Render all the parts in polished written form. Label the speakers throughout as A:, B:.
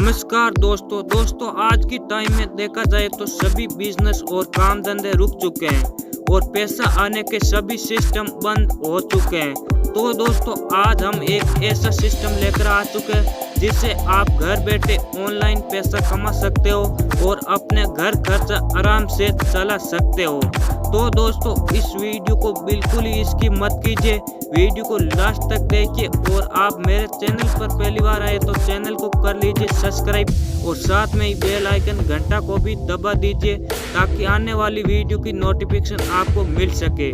A: नमस्कार दोस्तों आज की टाइम में देखा जाए तो सभी बिजनेस और काम धंधे रुक चुके हैं और पैसा आने के सभी सिस्टम बंद हो चुके हैं। तो दोस्तों आज हम एक ऐसा सिस्टम लेकर आ चुके हैं जिससे आप घर बैठे ऑनलाइन पैसा कमा सकते हो और अपने घर खर्चा आराम से चला सकते हो। तो दोस्तों इस वीडियो को बिल्कुल ही इसकी मत कीजिए, वीडियो को लास्ट तक देखिए और आप मेरे चैनल पर पहली बार आए तो चैनल को कर लीजिए सब्सक्राइब और साथ में ही बेल आइकन घंटा को भी दबा दीजिए ताकि आने वाली वीडियो की नोटिफिकेशन आपको मिल सके।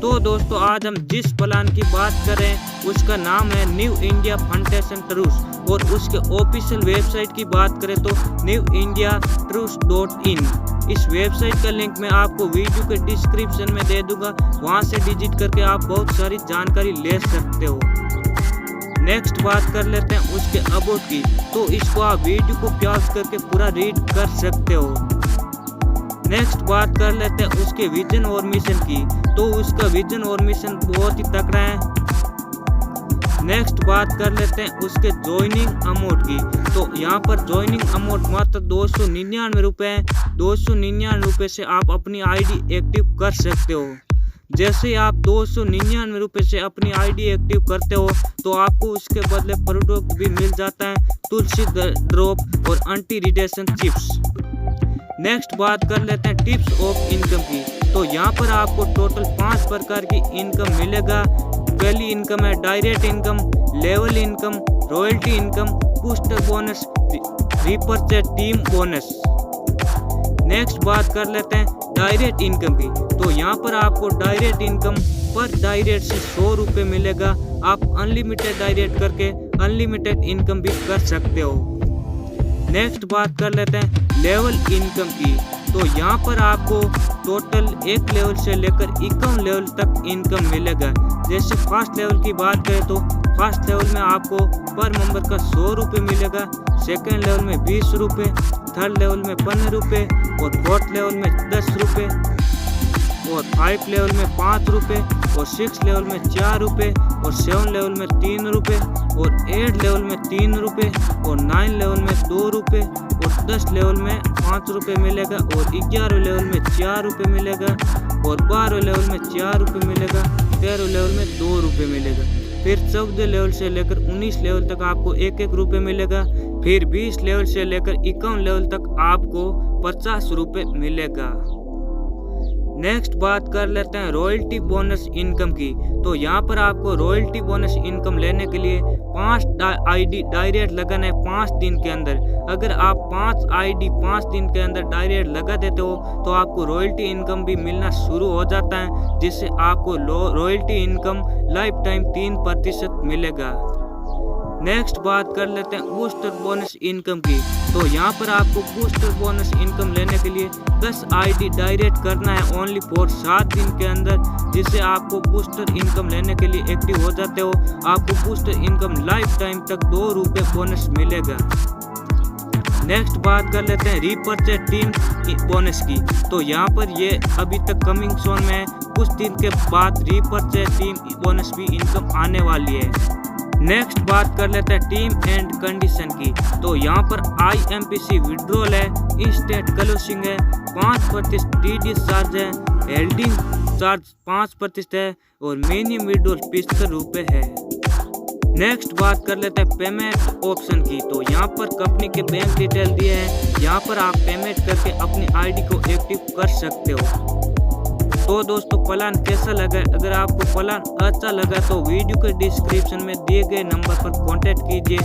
A: तो दोस्तों आज हम जिस प्लान की बात कर रहे हैं उसका नाम है न्यू इंडिया फाउंडेशन ट्रूस्ट और उसके ऑफिशियल वेबसाइट की बात करें तो newindiatrust.in। इस वेबसाइट का लिंक मैं आपको वीडियो के डिस्क्रिप्शन में दे दूंगा, वहां से विजिट करके आप बहुत सारी जानकारी ले सकते हो। नेक्स्ट बात कर लेते हैं उसके अबाउट की, तो इसको आप वीडियो को पॉज करके पूरा रीड कर सकते हो। नेक्स्ट बात कर लेते हैं उसके विजन और मिशन की, तो उसका विजन और मिशन बहुत ही तगड़ा है। नेक्स्ट बात कर लेते हैं उसके ज्वाइनिंग अमाउंट की, तो यहाँ पर ज्वाइनिंग अमाउंट मात्र 299 रुपये है। 299 रुपये से आप अपनी आईडी एक्टिव कर सकते हो। जैसे आप 299 रुपये से अपनी आईडी एक्टिव करते हो तो आपको उसके बदले प्रोडक्ट भी मिल जाता है, तुलसी ड्रॉप और एंटी रेडिएशन चिप्स। नेक्स्ट बात कर लेते हैं टिप्स ऑफ इनकम की, तो यहाँ पर आपको टोटल 5 प्रकार की इनकम मिलेगा। पहली इनकम है direct income, level income, royalty income, booster bonus, repurchase team bonus. Next बात कर लेते हैं डायरेक्ट इनकम की, तो यहाँ पर आपको डायरेक्ट इनकम पर डायरेक्ट से 100 रुपये मिलेगा। आप अनलिमिटेड डायरेक्ट करके अनलिमिटेड इनकम भी कर सकते हो। नेक्स्ट बात कर लेते हैं लेवल इनकम की, तो यहाँ पर आपको टोटल 1 लेवल से लेकर 51 लेवल तक इनकम मिलेगा। जैसे फर्स्ट लेवल की बात करें तो फर्स्ट लेवल में आपको पर मेंबर का 100 रुपये मिलेगा, सेकेंड लेवल में 20 रुपये, थर्ड लेवल में 15 रुपये और फोर्थ लेवल में 10 रुपये और 5 लेवल में 5 रुपये और 6 लेवल में 4 रुपये और 7 लेवल में 3 रुपये और 8 लेवल में 3 रुपये और 9 लेवल में 2 रुपये और 10 लेवल में 5 रुपये मिलेगा और 11 लेवल में 4 रुपये मिलेगा और 12 लेवल में 4 रुपये मिलेगा, 13 लेवल में 2 रुपये मिलेगा। फिर 14 लेवल से लेकर 19 लेवल तक आपको 1-1 रुपये मिलेगा। फिर 20 लेवल से लेकर 51 लेवल तक आपको 50 रुपये मिलेगा। नेक्स्ट बात कर लेते हैं रॉयल्टी बोनस इनकम की, तो यहाँ पर आपको रॉयल्टी बोनस इनकम लेने के लिए 5 आईडी डायरेक्ट लगाना है 5 दिन के अंदर। अगर आप 5 आईडी 5 दिन के अंदर डायरेक्ट लगा देते हो तो आपको रॉयल्टी इनकम भी मिलना शुरू हो जाता है, जिससे आपको रॉयल्टी इनकम लाइफ टाइम 3% मिलेगा। नेक्स्ट बात कर लेते हैं बूस्टर बोनस इनकम की, तो यहाँ पर आपको बूस्टर बोनस इनकम लेने के लिए 10 आईडी डायरेक्ट करना है ओनली फॉर 7 दिन के अंदर, जिससे आपको बूस्टर इनकम लेने के लिए एक्टिव हो जाते हो। आपको बूस्टर इनकम लाइफ टाइम तक 2 रुपये बोनस मिलेगा। नेक्स्ट बात कर लेते हैं रीपर्चेज टीम बोनस की, तो यहाँ पर ये अभी तक कमिंग सोन में है, कुछ दिन के बाद रीपर्चेज टीम बोनस भी इनकम आने वाली है। नेक्स्ट बात कर लेते हैं टीम एंड कंडीशन की, तो यहाँ पर IMPC विड्रॉल है, इंस्टेंट क्लोजिंग है, 5% TD चार्ज है, हेल्डिंग चार्ज 5% है और मिनिमम विड्रॉल 75 रुपये है। नेक्स्ट बात कर लेते हैं पेमेंट ऑप्शन की, तो यहाँ पर कंपनी के बैंक डिटेल दिए हैं, यहाँ पर आप पेमेंट करके अपनी आईडी को एक्टिव कर सकते हो। तो दोस्तों प्लान कैसा लगा? अगर आपको प्लान अच्छा लगा तो वीडियो के डिस्क्रिप्शन में दिए गए नंबर पर कॉन्टैक्ट कीजिए।